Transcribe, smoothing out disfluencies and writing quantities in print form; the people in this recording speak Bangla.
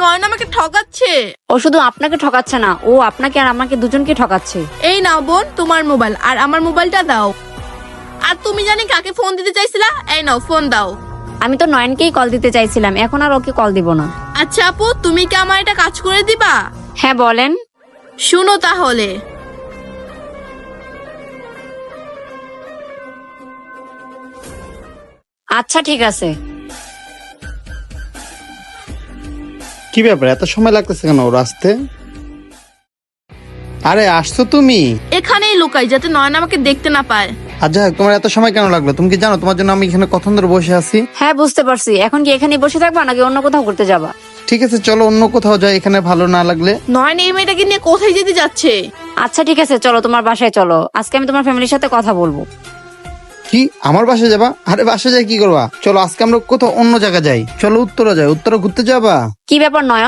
নয়ন আমাকে ঠকাচ্ছে। ও শুধু আপনাকে ঠকাচ্ছে না, ও আপনাকে আর আমাকে দুজনকে ঠকাচ্ছে। এই নাও বোন তোমার মোবাইল, আর আমার মোবাইলটা দাও। আর তুমি জানি কাকে ফোন দিতে চাইছিলা, এই নাও ফোন দাও। আমি তো নয়নকেই কল দিতে চাইছিলাম, এখন আর ওকে কল দিব না। আচ্ছা আপু, তুমি কি আমার এটা কাজ করে দিবা? হ্যাঁ বলেন। শুনো তাহলে। আচ্ছা ঠিক আছে। কি ব্যাপার, এত সময় লাগতেছে কেন ওর আসতে? আরে আসছো তুমি? এখানেই লুকাই যাতে নয়ন আমাকে দেখতে না পায়। আচ্ছা, তোমার এত সময় কেন লাগলো? তুমি কি জানো তোমার জন্য আমি এখানে কতক্ষণ ধরে বসে আছি? হ্যাঁ বুঝতে পারছি। এখন কি এখানে বসে থাকবা নাকি অন্য কোথাও ঘুরতে যাবা? ঠিক আছে, চলো অন্য কোথাও যাই, এখানে ভালো না লাগলে। নয়ন এই মেয়েটাকে নিয়ে কোথায় যেতে যাচ্ছে? আচ্ছা ঠিক আছে, চলো তোমার বাসায় চলো, আজকে আমি তোমার ফ্যামিলির সাথে কথা বলবো। কি আমার বাসায় যাবা? আরে বাসায় যাই কি করবা? চলো আজকে আমরা কোথাও অন্য জায়গা যাই, চলো উত্তরা যাই। উত্তরা ঘুরতে যাবা? কি ব্যাপার নয়ন,